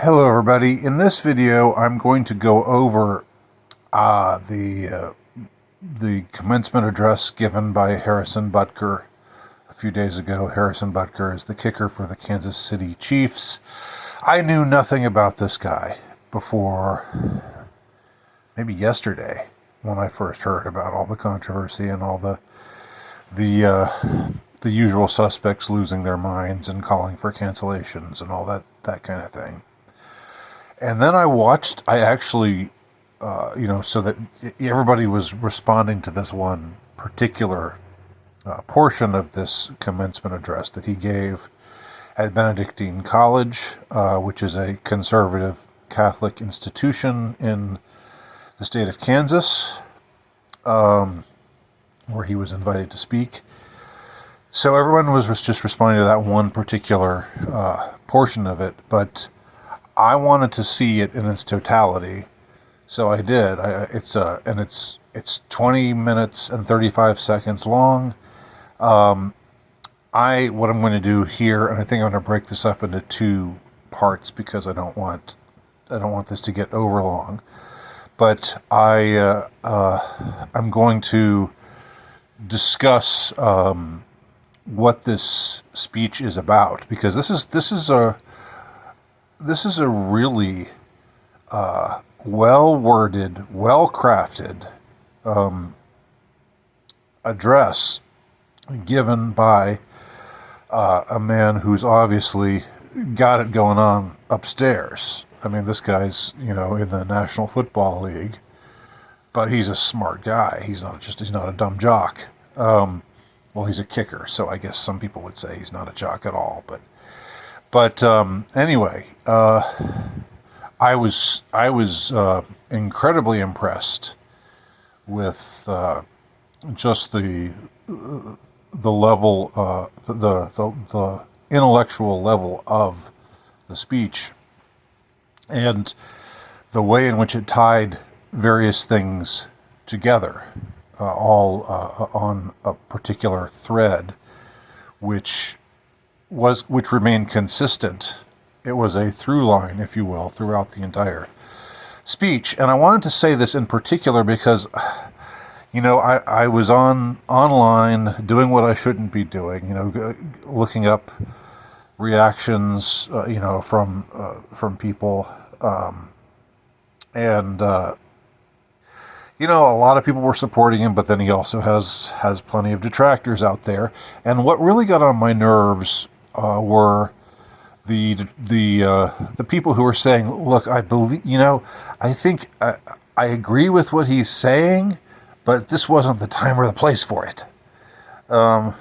Hello everybody. In this video I'm going to go over the commencement address given by Harrison Butker a few days ago. Harrison Butker is the kicker for the Kansas City Chiefs. I knew nothing about this guy before maybe yesterday when I first heard about all the controversy and all the usual suspects losing their minds and calling for cancellations and all that kind of thing. And then I actually, so that everybody was responding to this one particular portion of this commencement address that he gave at Benedictine College, which is a conservative Catholic institution in the state of Kansas, where he was invited to speak. So everyone was just responding to that one particular portion of it, but I wanted to see it in its totality, so I did. It's 20 minutes and 35 seconds long. What I'm going to do here, and I think I'm going to break this up into two parts because I don't want this to get over long. But I'm going to discuss what this speech is about, because this is a really well-worded, well-crafted address given by a man who's obviously got it going on upstairs. I mean, this guy's, in the National Football League, but he's a smart guy. He's not a dumb jock. Well, he's a kicker, so I guess some people would say he's not a jock at all, But anyway, I was incredibly impressed with just the level, the intellectual level of the speech, and the way in which it tied various things together, all on a particular thread, which remained consistent. It was a through line, if you will, throughout the entire speech. And I wanted to say this in particular because, I was online doing what I shouldn't be doing, looking up reactions, from people, and a lot of people were supporting him, but then he also has plenty of detractors out there. And what really got on my nerves were the people who were saying, "Look, I believe, I think I agree with what he's saying, but this wasn't the time or the place for it." And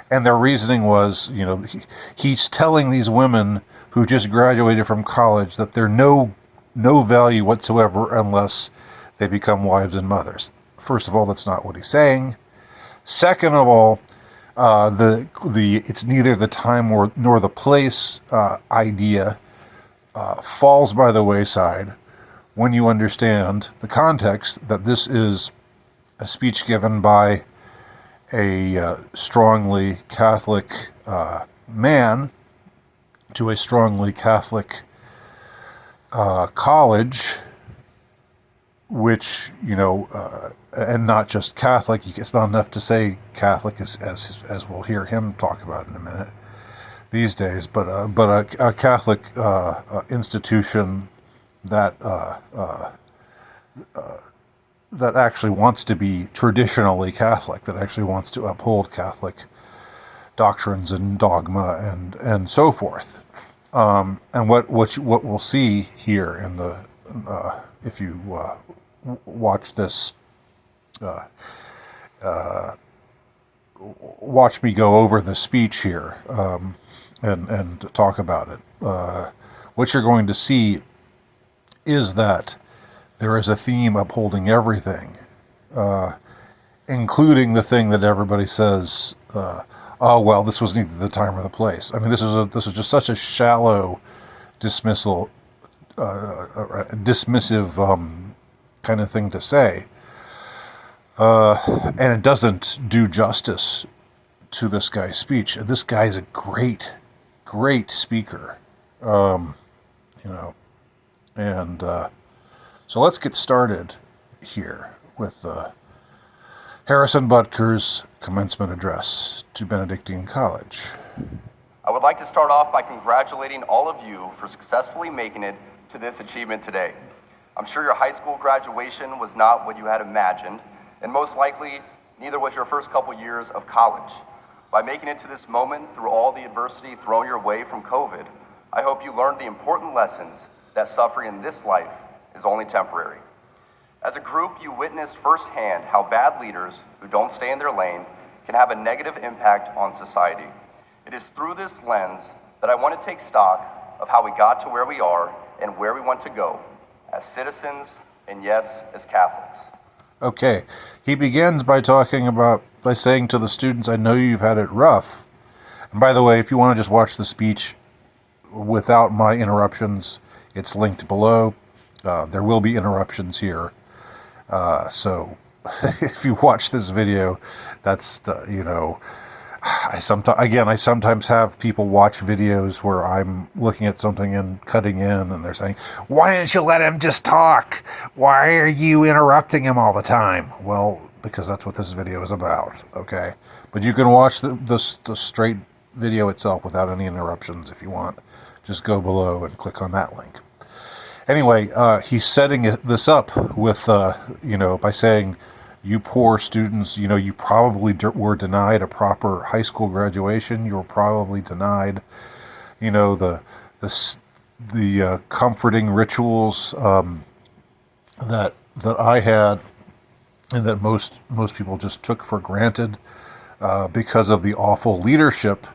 their reasoning was, he's telling these women who just graduated from college that they're no value whatsoever unless they become wives and mothers. First of all, that's not what he's saying. Second of all, the it's neither the time nor the place idea falls by the wayside when you understand the context that this is a speech given by a strongly Catholic man to a strongly Catholic college, which, and not just Catholic. It's not enough to say Catholic, as we'll hear him talk about in a minute these days, but a Catholic institution that that actually wants to be traditionally Catholic, that actually wants to uphold Catholic doctrines and dogma and so forth. And what we'll see here in the if you watch this, watch me go over the speech here, and talk about it. What you're going to see is that there is a theme upholding everything, including the thing that everybody says, "Oh well, this was neither the time or the place." I mean, this is just such a shallow dismissive kind of thing to say, and it doesn't do justice to this guy's speech. This guy's a great speaker. you know, and so let's get started here with Harrison Butker's commencement address to Benedictine College. I would like to start off by congratulating all of you for successfully making it to this achievement today. I'm sure your high school graduation was not what you had imagined, and most likely neither was your first couple years of college. By making it to this moment through all the adversity thrown your way from COVID, I hope you learned the important lessons that suffering in this life is only temporary. As a group, you witnessed firsthand how bad leaders who don't stay in their lane can have a negative impact on society. It is through this lens that I want to take stock of how we got to where we are and where we want to go as citizens and, yes, as Catholics. Okay, he begins by saying to the students, I know you've had it rough. And by the way, if you want to just watch the speech without my interruptions, it's linked below. There will be interruptions here. So if you watch this video, that's I sometimes have people watch videos where I'm looking at something and cutting in, and they're saying, why didn't you let him just talk? Why are you interrupting him all the time? Well, because that's what this video is about, okay? But you can watch the straight video itself without any interruptions if you want. Just go below and click on that link. Anyway, he's setting this up with, by saying, you poor students, you probably were denied a proper high school graduation. You were probably denied, the comforting rituals that I had, and that most people just took for granted because of the awful leadership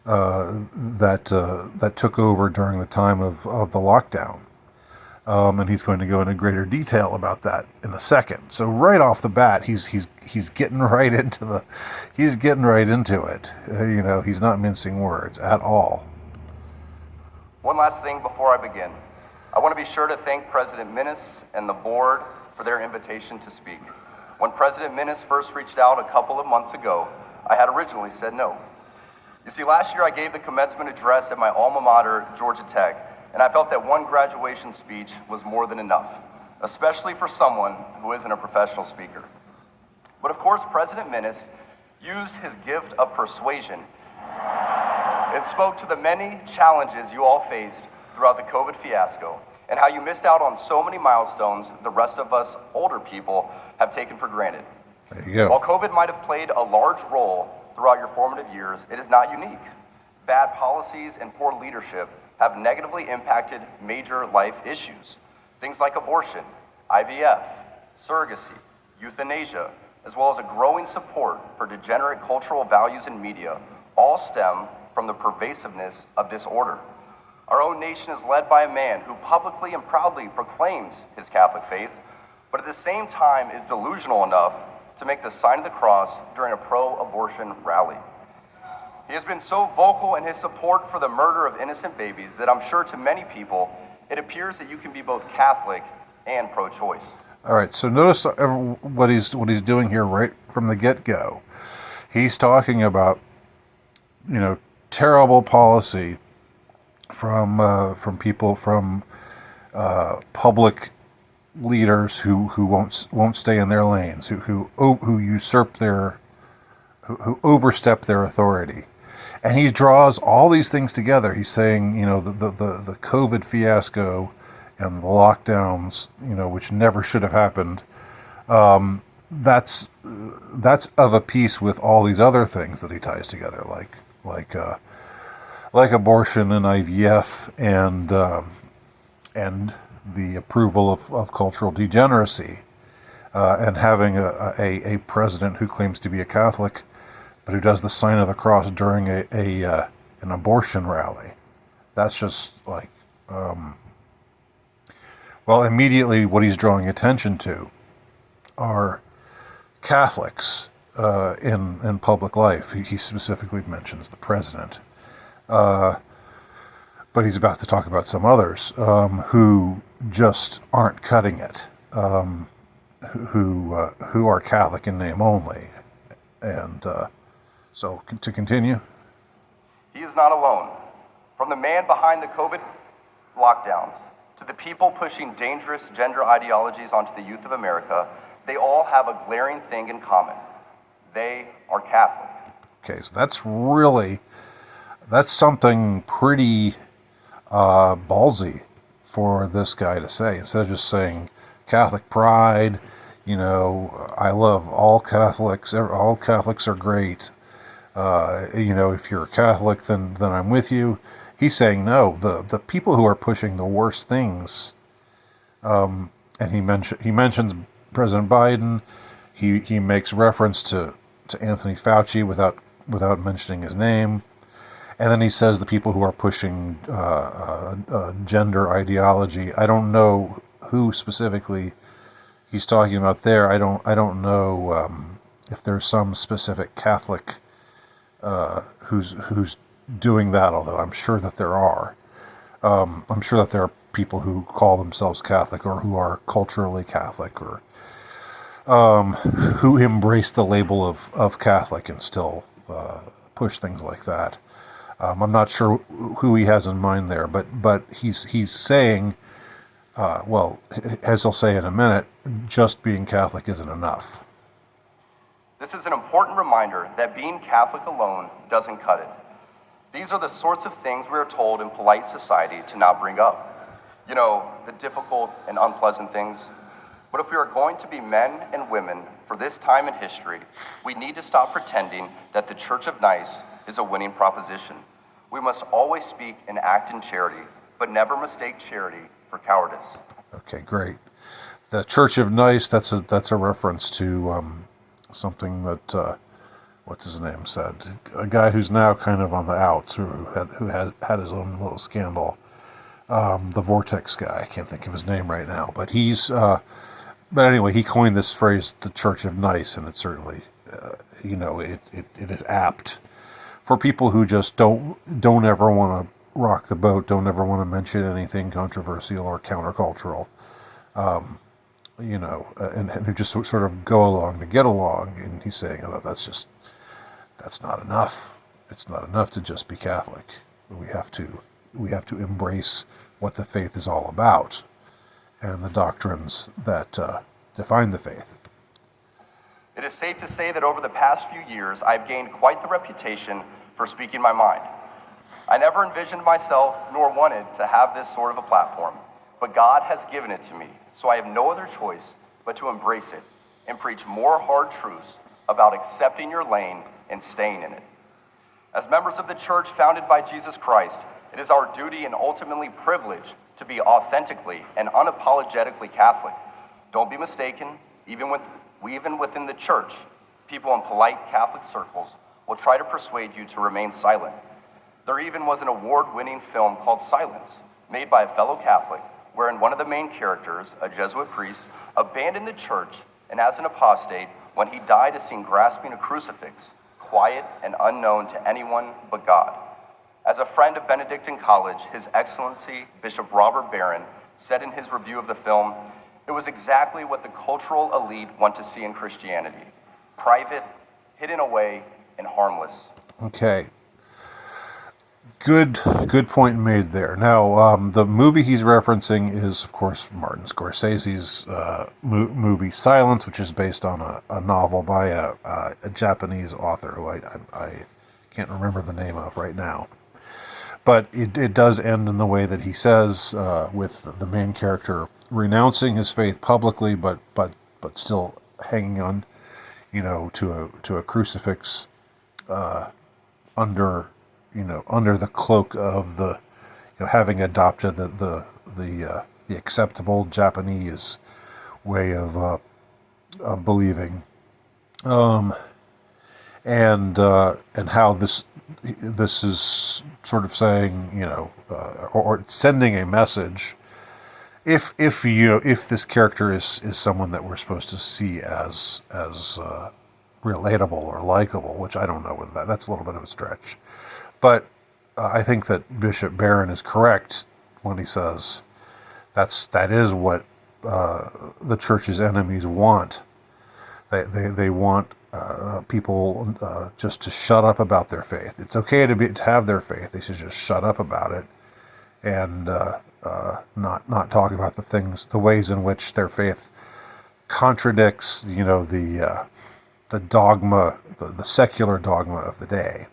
that took over during the time of the lockdown. And he's going to go into greater detail about that in a second. So right off the bat, he's getting right into it. He's not mincing words at all. One last thing before I begin. I want to be sure to thank President Minnis and the board for their invitation to speak. When President Minnis first reached out a couple of months ago, I had originally said no. You see, last year I gave the commencement address at my alma mater, Georgia Tech, and I felt that one graduation speech was more than enough, especially for someone who isn't a professional speaker. But of course, President Minnis used his gift of persuasion and spoke to the many challenges you all faced throughout the COVID fiasco and how you missed out on so many milestones the rest of us older people have taken for granted. There you go. While COVID might have played a large role throughout your formative years, it is not unique. Bad policies and poor leadership have negatively impacted major life issues. Things like abortion, IVF, surrogacy, euthanasia, as well as a growing support for degenerate cultural values in media, all stem from the pervasiveness of disorder. Our own nation is led by a man who publicly and proudly proclaims his Catholic faith, but at the same time is delusional enough to make the sign of the cross during a pro-abortion rally. He has been so vocal in his support for the murder of innocent babies that I'm sure to many people, it appears that you can be both Catholic and pro-choice. All right, so notice what he's doing here right from the get-go. He's talking about, terrible policy from people, from public leaders who won't stay in their lanes, who overstep their authority. And he draws all these things together. He's saying, the COVID fiasco and the lockdowns, which never should have happened. That's of a piece with all these other things that he ties together, like abortion and IVF and the approval of cultural degeneracy, and having a president who claims to be a Catholic, but who does the sign of the cross during an abortion rally. That's just immediately what he's drawing attention to are Catholics in public life. He specifically mentions the president. But he's about to talk about some others who just aren't cutting it, who are Catholic in name only. And so to continue. He is not alone. From the man behind the COVID lockdowns to the people pushing dangerous gender ideologies onto the youth of America, they all have a glaring thing in common. They are Catholic. Okay, so that's something pretty ballsy for this guy to say. Instead of just saying Catholic pride, I love all Catholics are great. If you're a Catholic, then I'm with you. He's saying no. The people who are pushing the worst things, and he mentions President Biden. He makes reference to Anthony Fauci without mentioning his name, and then he says the people who are pushing gender ideology. I don't know who specifically he's talking about there. I don't know if there's some specific Catholic who's doing that, although I'm sure that there are. I'm sure that there are people who call themselves Catholic or who are culturally Catholic or who embrace the label of Catholic and still push things like that. I'm not sure who he has in mind there, but he's saying, well, as I'll say in a minute, just being Catholic isn't enough. This is an important reminder that being Catholic alone doesn't cut it. These are the sorts of things we are told in polite society to not bring up. The difficult and unpleasant things. But if we are going to be men and women for this time in history, we need to stop pretending that the Church of Nice is a winning proposition. We must always speak and act in charity, but never mistake charity for cowardice. Okay, great. The Church of Nice, that's a reference to something that what's his name said, a guy who's now kind of on the outs, who had his own little scandal, the Vortex guy. I can't think of his name right now, but but anyway, he coined this phrase, the Church of Nice, and it certainly, it is apt for people who just don't ever want to rock the boat, don't ever want to mention anything controversial or countercultural, and who just sort of go along to get along. And he's saying, oh, that's not enough. It's not enough to just be Catholic. We have to embrace what the faith is all about and the doctrines that define the faith. It is safe to say that over the past few years, I've gained quite the reputation for speaking my mind. I never envisioned myself nor wanted to have this sort of a platform, but God has given it to me, so I have no other choice but to embrace it and preach more hard truths about accepting your lane and staying in it. As members of the church founded by Jesus Christ, it is our duty and ultimately privilege to be authentically and unapologetically Catholic. Don't be mistaken, even within the church, people in polite Catholic circles will try to persuade you to remain silent. There even was an award-winning film called Silence, made by a fellow Catholic, wherein one of the main characters, a Jesuit priest, abandoned the church and as an apostate, when he died, is seen grasping a crucifix, quiet and unknown to anyone but God. As a friend of Benedictine College, His Excellency Bishop Robert Barron said in his review of the film, it was exactly what the cultural elite want to see in Christianity: private, hidden away, and harmless. Okay. Good point made there. Now, the movie he's referencing is, of course, Martin Scorsese's movie Silence, which is based on a novel by a Japanese author who I can't remember the name of right now. But it does end in the way that he says, with the main character renouncing his faith publicly, but still hanging on, to a crucifix under the cloak of the, having adopted the acceptable Japanese way of believing, and how this is sort of saying, or sending a message. If this character is someone that we're supposed to see as relatable or likable, which I don't know whether that's a little bit of a stretch, but I think that Bishop Barron is correct when he says that is what the church's enemies want. They want people just to shut up about their faith. It's okay to have their faith. They should just shut up about it and not talk about the ways in which their faith contradicts, the dogma, the secular dogma of the day.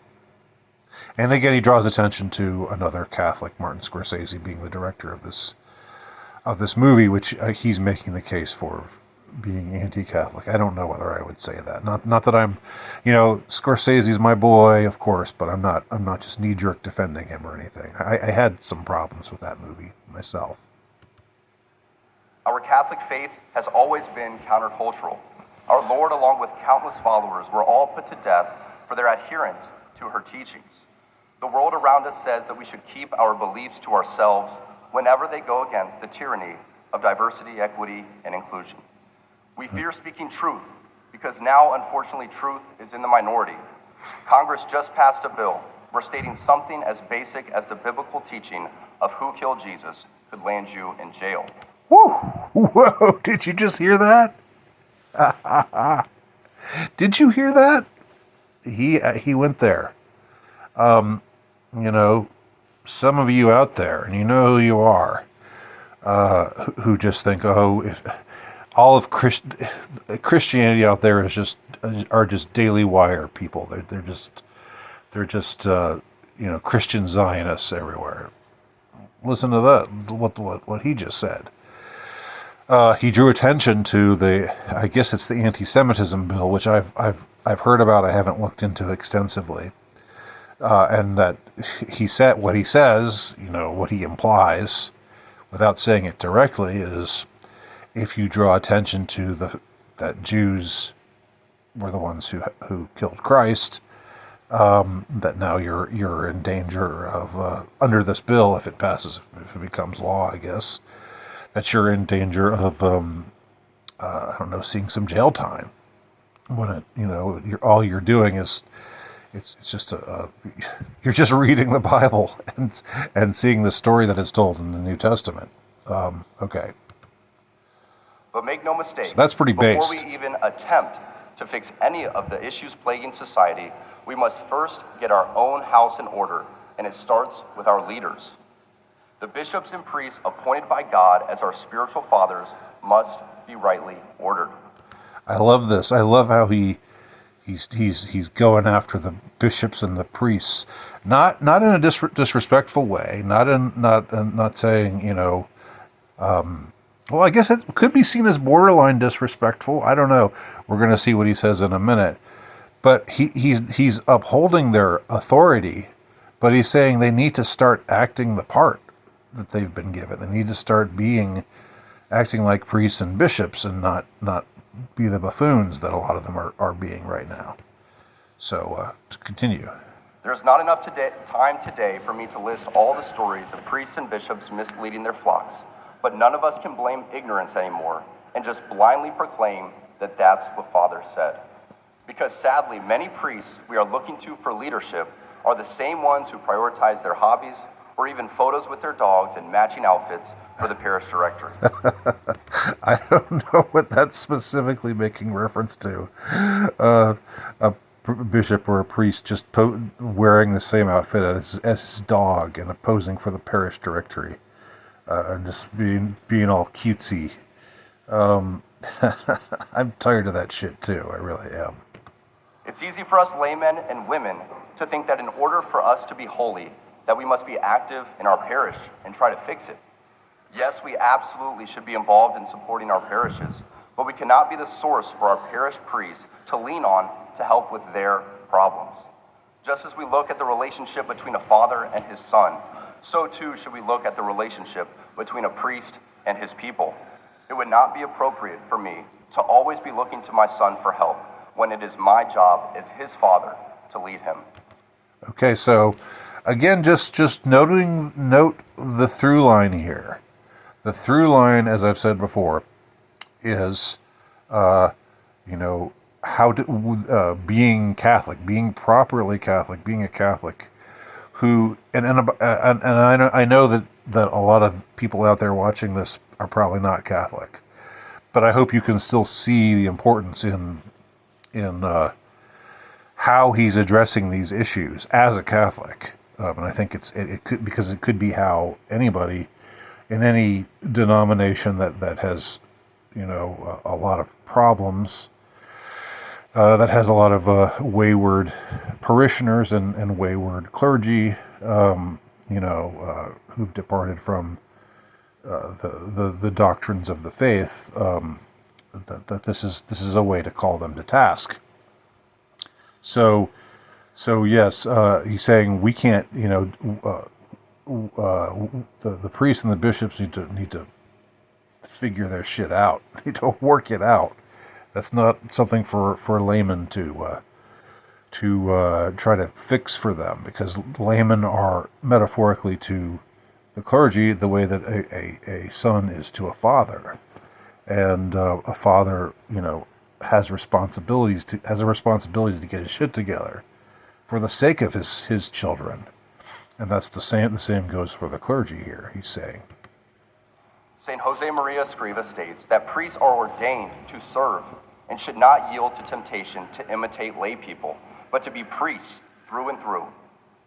And again, he draws attention to another Catholic, Martin Scorsese, being the director of this movie, which he's making the case for being anti-Catholic. I don't know whether I would say that. Not that I'm, Scorsese's my boy, of course, but I'm not just knee-jerk defending him or anything. I had some problems with that movie myself. Our Catholic faith has always been countercultural. Our Lord, along with countless followers, were all put to death for their adherence to her teachings. The world around us says that we should keep our beliefs to ourselves whenever they go against the tyranny of diversity, equity, and inclusion. We fear speaking truth because now, unfortunately, truth is in the minority. Congress just passed a bill where stating something as basic as the biblical teaching of who killed Jesus could land you in jail. Woo! Whoa! Did you just hear that? Did you hear that? He went there. Some of you out there, and you know who you are, who just think, if all of Christianity out there are just Daily Wire people. They're just Christian Zionists everywhere. Listen to that. What he just said. He drew attention to I guess it's the anti-Semitism bill, which I've heard about. I haven't looked into extensively. And that he said what he says, what he implies, without saying it directly, is if you draw attention to that Jews were the ones who killed Christ, that now you're in danger of under this bill, if it passes, if it becomes law, I guess, that you're in danger of seeing some jail time. When all you're doing is it's just you're just reading the Bible and seeing the story that is told in the New Testament. Okay. But make no mistake, so that's pretty based. Before we even attempt to fix any of the issues plaguing society, we must first get our own house in order, and it starts with our leaders. The bishops and priests appointed by God as our spiritual fathers must be rightly ordered. I love this. I love how he's going after the bishops and the priests, not in a disrespectful way, not saying well, I guess it could be seen as borderline disrespectful. I don't know. We're going to see what he says in a minute, but he's upholding their authority, but he's saying they need to start acting the part that they've been given. They need to start acting like priests and bishops and not be the buffoons that a lot of them are being right now. So, to continue. There's not enough time today for me to list all the stories of priests and bishops misleading their flocks, but none of us can blame ignorance anymore and just blindly proclaim that that's what Father said. Because sadly, many priests we are looking to for leadership are the same ones who prioritize their hobbies or even photos with their dogs and matching outfits for the parish directory. I don't know what that's specifically making reference to. A bishop or a priest just wearing the same outfit as his dog and posing for the parish directory. And just being all cutesy. I'm tired of that shit too. I really am. It's easy for us laymen and women to think that in order for us to be holy, that we must be active in our parish and try to fix it. Yes, we absolutely should be involved in supporting our parishes, but we cannot be the source for our parish priests to lean on to help with their problems. Just as we look at the relationship between a father and his son, so too should we look at the relationship between a priest and his people. It would not be appropriate for me to always be looking to my son for help when it is my job as his father to lead him. Okay, so again, just note the through line here. The through line, as I've said before, is how to being Catholic, being properly Catholic, being a Catholic who and I know that a lot of people out there watching this are probably not Catholic, but I hope you can still see the importance in how he's addressing these issues as a Catholic. And I think it could, because it could be how anybody in any denomination that has, a lot of problems, that has a lot of wayward parishioners and wayward clergy, who've departed from the doctrines of the faith. That this is a way to call them to task. So yes, he's saying we can't. The priests and the bishops need to figure their shit out. Need to work it out. That's not something for a layman to try to fix for them, because laymen are metaphorically to the clergy the way that a son is to a father, and a father, has a responsibility to get his shit together for the sake of his children, and that's the same. The same goes for the clergy here. He's saying. St. Jose Maria Escriva states that priests are ordained to serve and should not yield to temptation to imitate lay people, but to be priests through and through.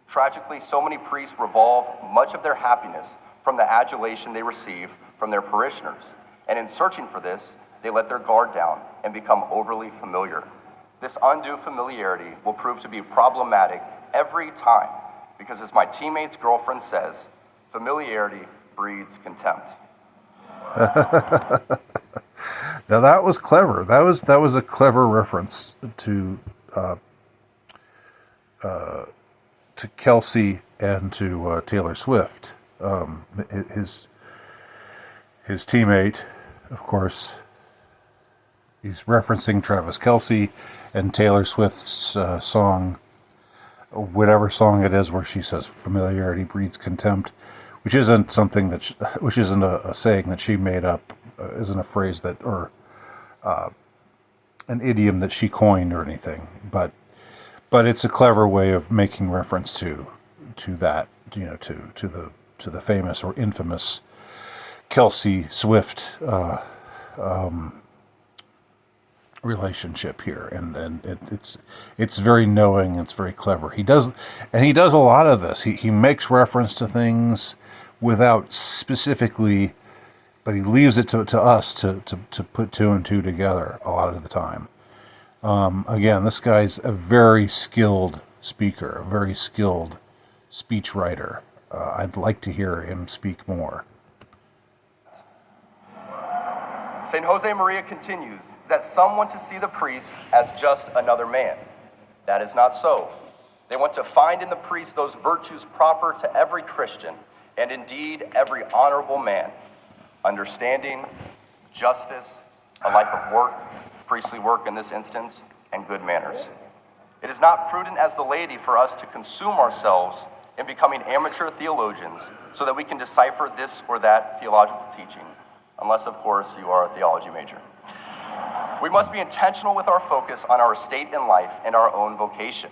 Tragically, so many priests revolve much of their happiness from the adulation they receive from their parishioners, and in searching for this, they let their guard down and become overly familiar. This undue familiarity will prove to be problematic every time, because as my teammate's girlfriend says, familiarity breeds contempt. Now that was clever. That was a clever reference to Kelsey and to Taylor Swift. His teammate, of course, he's referencing Travis Kelce and Taylor Swift's song, whatever song it is, where she says familiarity breeds contempt, which isn't something which isn't a saying that she made up, isn't a phrase that, or an idiom that she coined or anything, but it's a clever way of making reference to that, to the famous or infamous Kelsey Swift relationship here, and it's very knowing, it's very clever. He does a lot of this. He makes reference to things without specifically, but he leaves it to us to put two and two together a lot of the time. Again, this guy's a very skilled speaker, a very skilled speech writer. I'd like to hear him speak more. St. Jose Maria continues that some want to see the priest as just another man. That is not so. They want to find in the priest those virtues proper to every Christian, and indeed every honorable man: understanding, justice, a life of work, priestly work in this instance, and good manners. It is not prudent as the laity for us to consume ourselves in becoming amateur theologians so that we can decipher this or that theological teaching, unless, of course, you are a theology major. We must be intentional with our focus on our estate in life and our own vocation.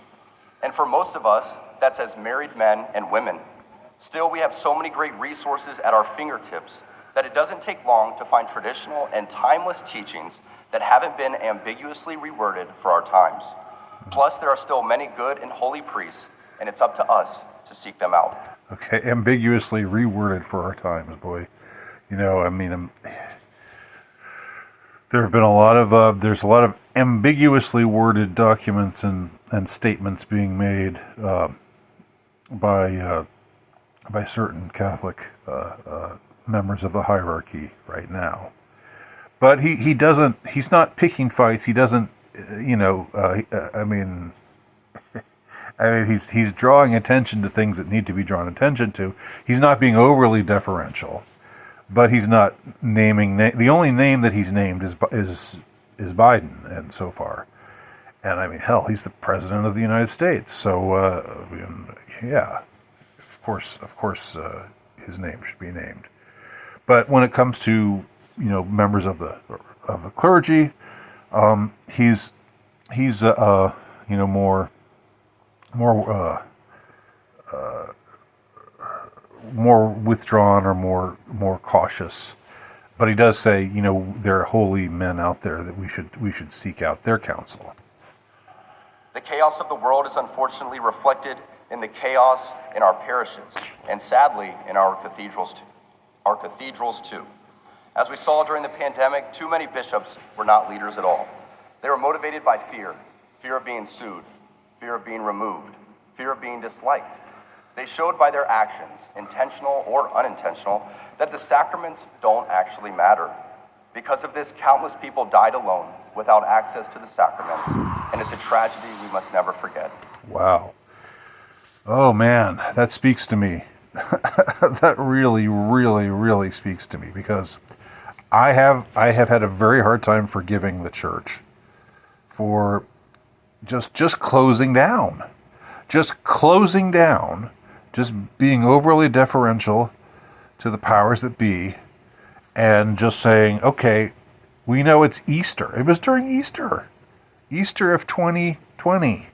And for most of us, that's as married men and women. Still, we have so many great resources at our fingertips that it doesn't take long to find traditional and timeless teachings that haven't been ambiguously reworded for our times. Plus, there are still many good and holy priests, and it's up to us to seek them out. Okay, ambiguously reworded for our times, boy. There have been there's a lot of ambiguously worded documents and statements being made by certain Catholic members of the hierarchy right now. But he's not picking fights. He doesn't, he's drawing attention to things that need to be drawn attention to. He's not being overly deferential, but he's not naming. The only name that he's named is Biden, and so far, and hell, he's the president of the United States. So yeah, of course, his name should be named. But when it comes to members of the clergy, he's more withdrawn or more cautious. But he does say, there are holy men out there that we should seek out their counsel. The chaos of the world is unfortunately reflected in the chaos in our parishes, and sadly, in our cathedrals too. As we saw during the pandemic, too many bishops were not leaders at all. They were motivated by fear of being sued, fear of being removed, fear of being disliked. They showed by their actions, intentional or unintentional, that the sacraments don't actually matter. Because of this, countless people died alone without access to the sacraments, and it's a tragedy we must never forget. Wow. Oh man, that speaks to me. That really, really, really speaks to me, because I have had a very hard time forgiving the church for just closing down. Just closing down, just being overly deferential to the powers that be, and just saying, okay, we know it's Easter. It was during Easter of 2020.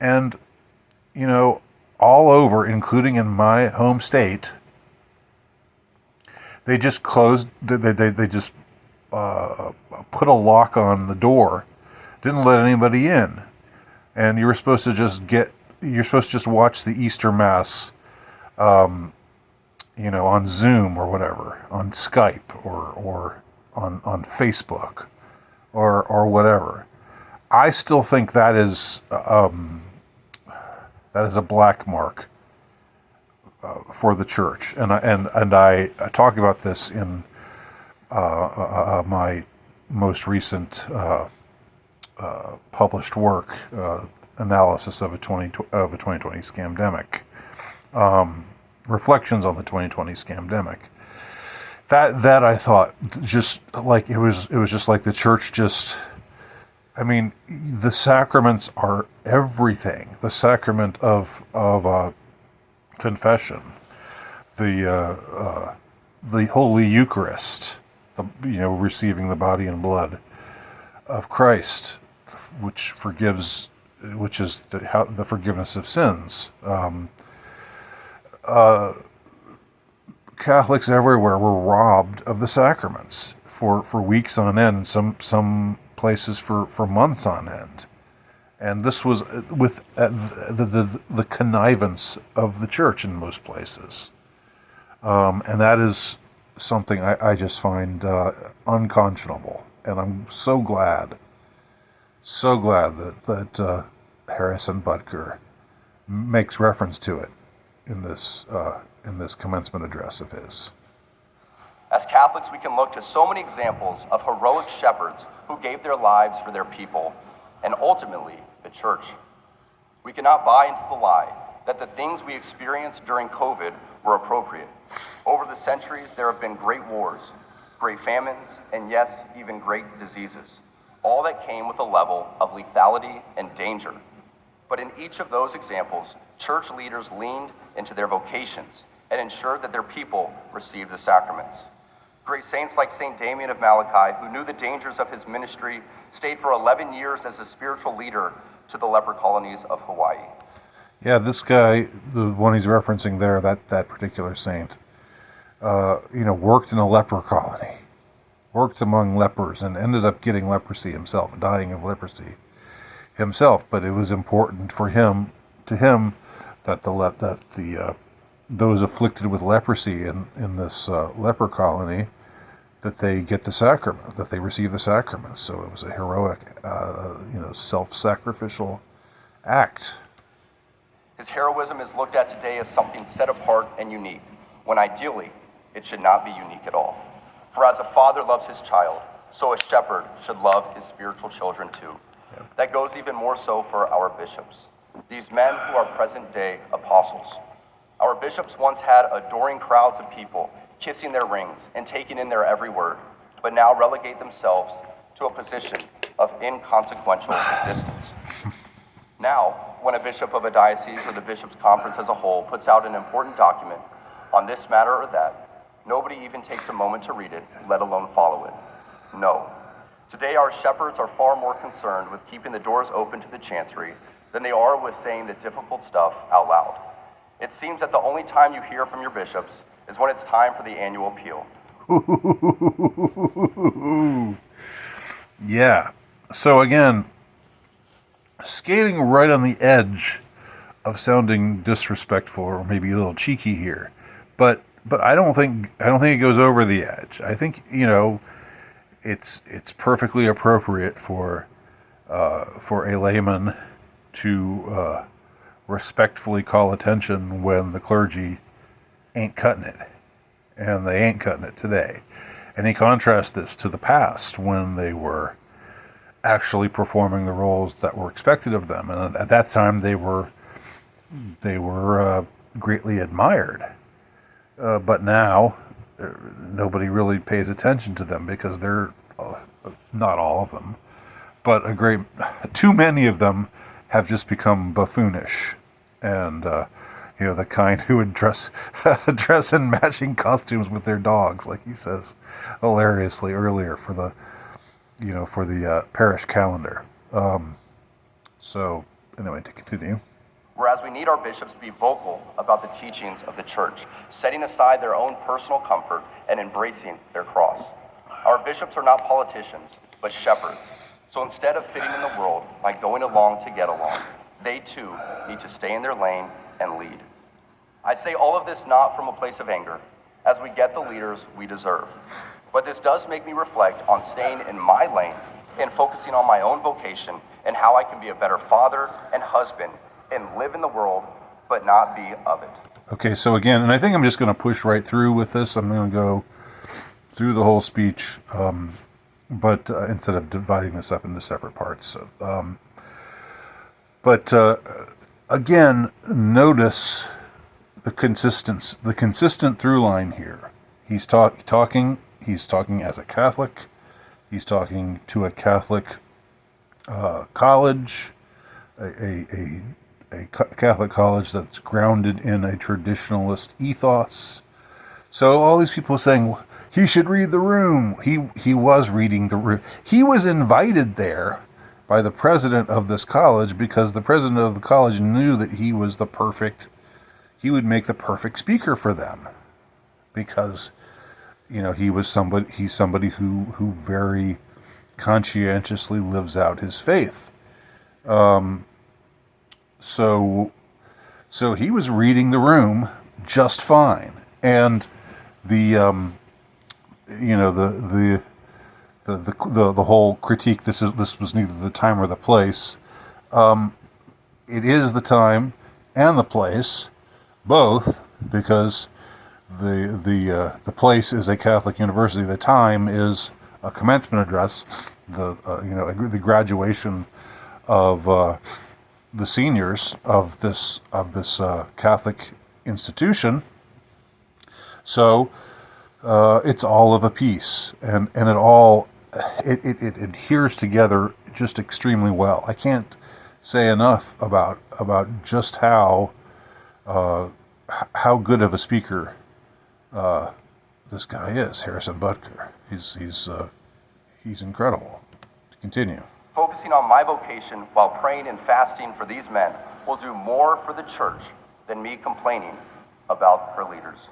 And, you know, all over, including in my home state, they just closed, they just put a lock on the door, didn't let anybody in. And you're supposed to just watch the Easter Mass, you know, on Zoom or whatever, on Skype or on Facebook or whatever. I still think that is a black mark for the church, and I talk about this in my most recent published work, analysis of a 2020 scamdemic, reflections on the 2020 scamdemic. That I thought, just like it was just like the church just. I mean, the sacraments are everything. The sacrament of confession, the Holy Eucharist, receiving the body and blood of Christ, which is the forgiveness of sins. Catholics everywhere were robbed of the sacraments for weeks on end. Some places for months on end, and this was with the connivance of the church in most places, and that is something I just find unconscionable, and I'm so glad that Harrison Butker makes reference to it in this commencement address of his. As Catholics, we can look to so many examples of heroic shepherds who gave their lives for their people, and ultimately, the church. We cannot buy into the lie that the things we experienced during COVID were appropriate. Over the centuries, there have been great wars, great famines, and yes, even great diseases, all that came with a level of lethality and danger. But in each of those examples, church leaders leaned into their vocations and ensured that their people received the sacraments. Great saints like St. Damien of Malachi, who knew the dangers of his ministry, stayed for 11 years as a spiritual leader to the leper colonies of Hawaii. Yeah, this guy, the one he's referencing there, that particular saint, worked in a leper colony, worked among lepers, and ended up getting leprosy himself, dying of leprosy himself. But it was important to him that those afflicted with leprosy in this leper colony, that they get the sacrament, that they receive the sacraments. So it was a heroic, self-sacrificial act. His heroism is looked at today as something set apart and unique, when ideally it should not be unique at all. For as a father loves his child, so a shepherd should love his spiritual children too. Yep. That goes even more so for our bishops, these men who are present-day apostles. Our bishops once had adoring crowds of people, kissing their rings and taking in their every word, but now relegate themselves to a position of inconsequential existence. Now, when a bishop of a diocese or the bishops' conference as a whole puts out an important document on this matter or that, nobody even takes a moment to read it, let alone follow it. No. Today, our shepherds are far more concerned with keeping the doors open to the chancery than they are with saying the difficult stuff out loud. It seems that the only time you hear from your bishops is when it's time for the annual appeal. Yeah. So again, skating right on the edge of sounding disrespectful or maybe a little cheeky here, but I don't think it goes over the edge. I think it's perfectly appropriate for a layman to respectfully call attention when the clergy ain't cutting it, and they ain't cutting it today. And he contrasts this to the past when they were actually performing the roles that were expected of them, and at that time they were greatly admired. But now nobody really pays attention to them because they're not all of them, but too many of them have just become buffoonish, and the kind who would dress dress in matching costumes with their dogs, like he says hilariously earlier for the parish calendar. So anyway, to continue. Whereas we need our bishops to be vocal about the teachings of the church, setting aside their own personal comfort and embracing their cross. Our bishops are not politicians, but shepherds. So instead of fitting in the world by going along to get along, they too need to stay in their lane and lead. I say all of this not from a place of anger, as we get the leaders we deserve. But this does make me reflect on staying in my lane and focusing on my own vocation and how I can be a better father and husband and live in the world, but not be of it. Okay, so again, and I think I'm just going to push right through with this. I'm going to go through the whole speech, but instead of dividing this up into separate parts. But again, notice the consistent through line here. He's talking as a Catholic. He's talking to a Catholic college, a Catholic college that's grounded in a traditionalist ethos. So all these people saying he should read the room. He was reading the room. He was invited there by the president of this college because the president of the college knew that he would make the perfect speaker for them, because he's somebody who very conscientiously lives out his faith. So he was reading the room just fine, and the whole critique. This was neither the time or the place. It is the time and the place, both, because the place is a Catholic university. The time is a commencement address, the graduation of the seniors of this Catholic institution. So it's all of a piece, and it adheres together just extremely well. I can't say enough about just how good of a speaker this guy is, Harrison Butker. He's incredible. To continue. Focusing on my vocation while praying and fasting for these men will do more for the church than me complaining about her leaders.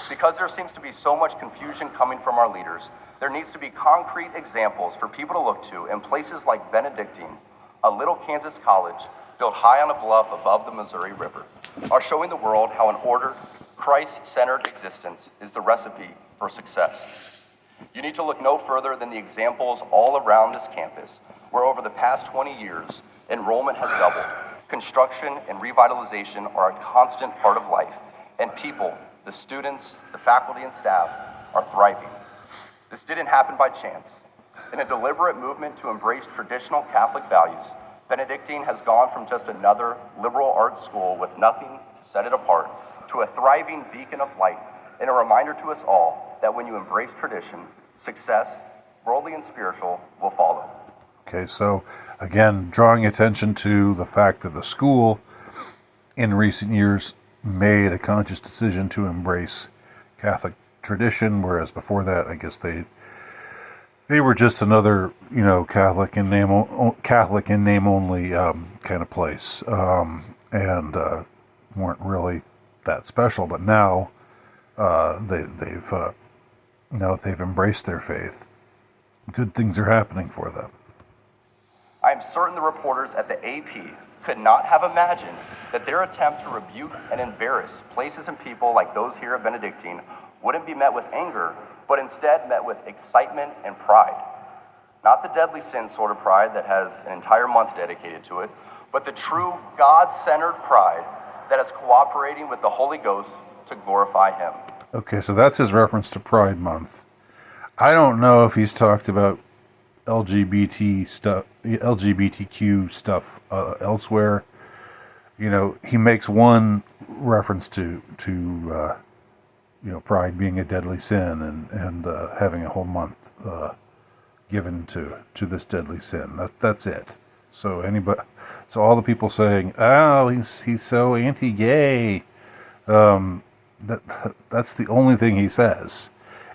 Because there seems to be so much confusion coming from our leaders, there needs to be concrete examples for people to look to in places like Benedictine, a little Kansas college built high on a bluff above the Missouri River, are showing the world how an ordered, Christ-centered existence is the recipe for success. You need to look no further than the examples all around this campus, where over the past 20 years, enrollment has doubled. Construction and revitalization are a constant part of life, and people, the students, the faculty and staff, are thriving. This didn't happen by chance. In a deliberate movement to embrace traditional Catholic values, Benedictine has gone from just another liberal arts school with nothing to set it apart to a thriving beacon of light and a reminder to us all that when you embrace tradition, success, worldly and spiritual, will follow. Okay, so again, drawing attention to the fact that the school in recent years made a conscious decision to embrace Catholic tradition, whereas before that, I guess they were just another, Catholic in name only kind of place, and weren't really that special. But now they've now that they've embraced their faith, good things are happening for them. I am certain the reporters at the AP could not have imagined that their attempt to rebuke and embarrass places and people like those here at Benedictine wouldn't be met with anger, but instead met with excitement and pride. Not the deadly sin sort of pride that has an entire month dedicated to it, but the true God-centered pride that is cooperating with the Holy Ghost to glorify Him. Okay, so that's his reference to Pride Month. I don't know if he's talked about LGBTQ stuff elsewhere. You know, he makes one reference to pride being a deadly sin and having a whole month given to this deadly sin. That's it. So all the people saying, "Oh, he's so anti-gay," that's the only thing he says,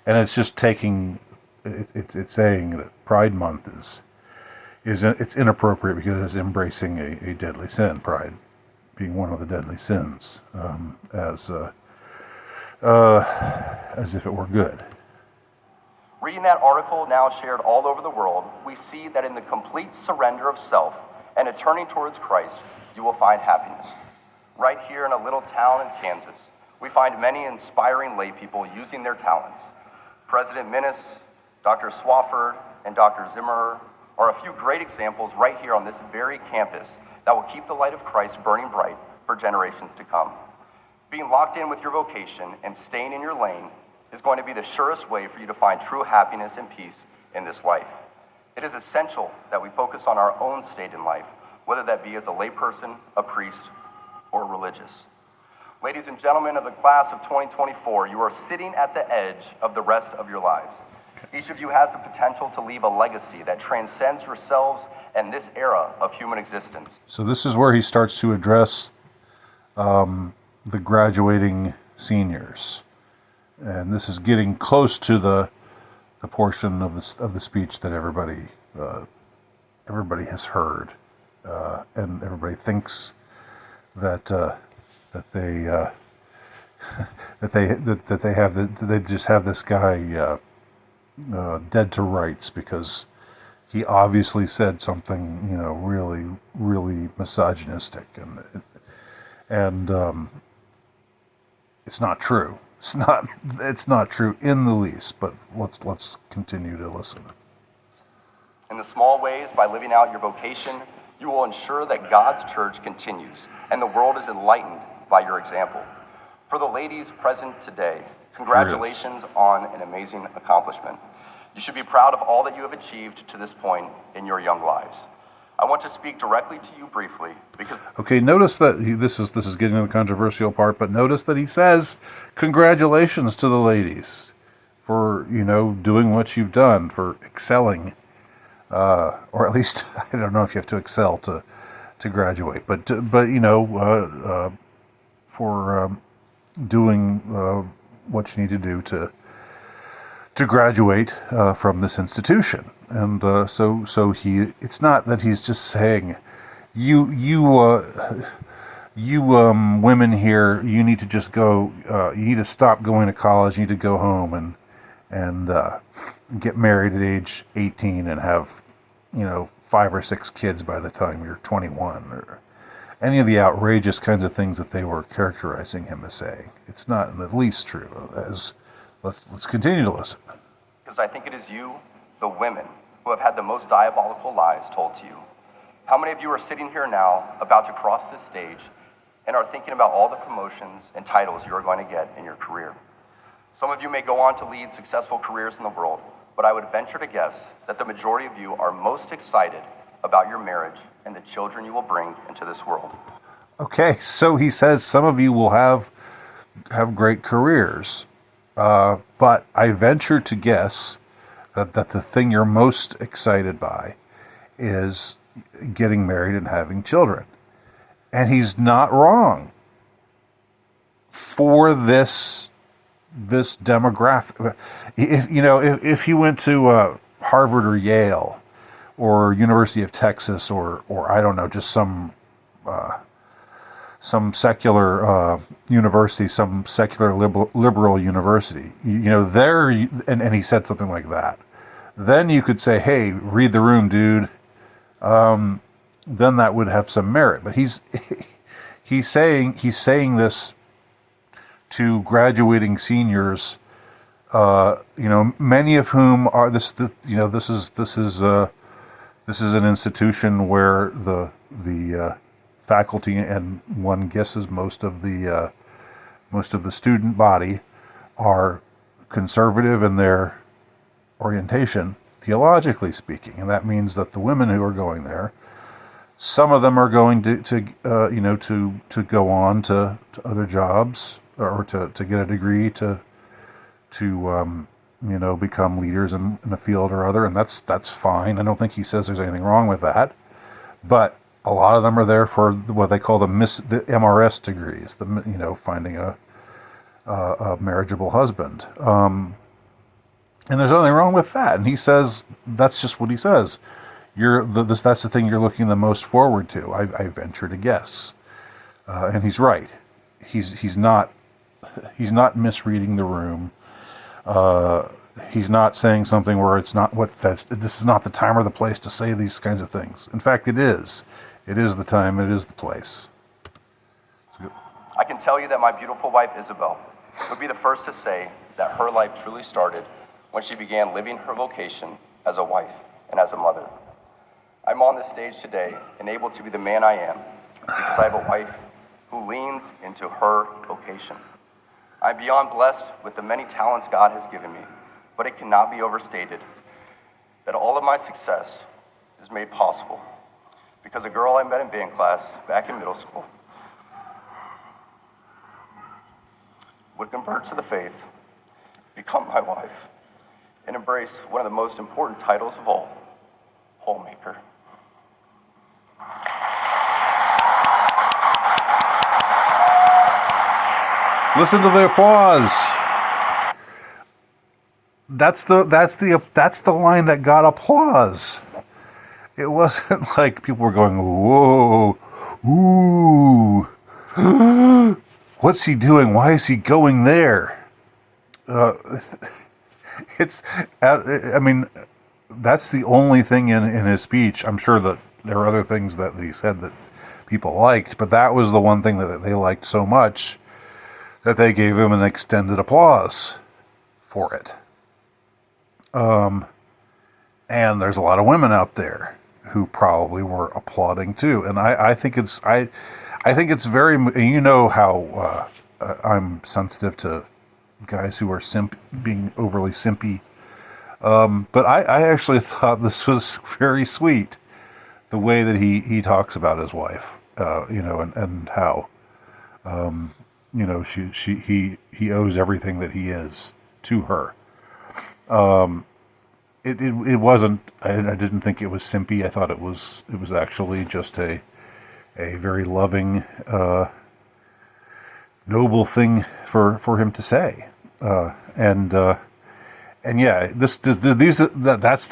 and it's just taking. It's saying that Pride Month it's inappropriate because it's embracing a deadly sin, pride being one of the deadly sins, as if it were good. Reading that article now shared all over the world, we see that in the complete surrender of self and a turning towards Christ, you will find happiness. Right here in a little town in Kansas, we find many inspiring lay people using their talents. President Minnis, Dr. Swafford, and Dr. Zimmerer are a few great examples right here on this very campus that will keep the light of Christ burning bright for generations to come. Being locked in with your vocation and staying in your lane is going to be the surest way for you to find true happiness and peace in this life. It is essential that we focus on our own state in life, whether that be as a layperson, a priest, or religious. Ladies and gentlemen of the class of 2024, you are sitting at the edge of the rest of your lives. Each of you has the potential to leave a legacy that transcends yourselves and this era of human existence. So this is where he starts to address the graduating seniors, and this is getting close to the portion of the speech that everybody has heard, and everybody thinks that they just have this guy dead to rights because he obviously said something, really, really misogynistic, and it's not true. It's not true in the least. But let's continue to listen. In the small ways, by living out your vocation, you will ensure that God's church continues and the world is enlightened by your example. For the ladies present today, congratulations on an amazing accomplishment. You should be proud of all that you have achieved to this point in your young lives. I want to speak directly to you briefly because... Okay, notice that this is getting to the controversial part, but notice that he says, congratulations to the ladies for, doing what you've done, for excelling, or at least, I don't know if you have to excel to graduate, but for doing what you need to do to graduate from this institution. And so it's not that he's just saying, you women here, you need to just go, you need to stop going to college, you need to go home and get married at age 18 and have, 5 or 6 kids by the time you're 21, or any of the outrageous kinds of things that they were characterizing him as saying. It's not in the least true. Let's continue to listen. Because I think it is you, the women, who have had the most diabolical lies told to you. How many of you are sitting here now about to cross this stage and are thinking about all the promotions and titles you are going to get in your career? Some of you may go on to lead successful careers in the world, but I would venture to guess that the majority of you are most excited about your marriage and the children you will bring into this world. Okay, so he says some of you will have great careers, but I venture to guess that the thing you're most excited by is getting married and having children. And he's not wrong for this demographic. If you went to Harvard or Yale or University of Texas or I don't know, just some secular university, some secular liberal university, there, and he said something like that, then you could say, hey, read the room, dude. then that would have some merit. But he's saying this to graduating seniors, many of whom are this is an institution where the faculty, and one guesses most of the student body, are conservative in their orientation, theologically speaking, and that means that the women who are going there, some of them are going to go on to other jobs, or to get a degree to become leaders in a field or other, and that's fine. I don't think he says there's anything wrong with that, but a lot of them are there for what they call the MRS degrees, finding a marriageable husband. And there's nothing wrong with that. And he says that's just what he says. That's the thing you're looking the most forward to. I venture to guess, and he's right. He's not misreading the room. He's not saying something where it's not this is not the time or the place to say these kinds of things. In fact, it is. It is the time. It is the place. I can tell you that my beautiful wife, Isabel, would be the first to say that her life truly started when she began living her vocation as a wife and as a mother. I'm on this stage today and able to be the man I am because I have a wife who leans into her vocation. I'm beyond blessed with the many talents God has given me, but it cannot be overstated that all of my success is made possible because a girl I met in band class back in middle school would convert to the faith, become my wife, and embrace one of the most important titles of all, homemaker. Listen to the applause. That's the line that got applause. It wasn't like people were going, whoa, ooh, what's he doing? Why is he going there? That's the only thing in his speech. I'm sure that there were other things that he said that people liked, but that was the one thing that they liked so much that they gave him an extended applause for it. And there's a lot of women out there who probably were applauding too. And I think it's very, how I'm sensitive to guys who are being overly simpy. But I actually thought this was very sweet, the way that he talks about his wife, and how, he owes everything that he is to her. It wasn't. I didn't think it was simpy. I thought it was actually just a very loving, noble thing for him to say. And yeah, that's the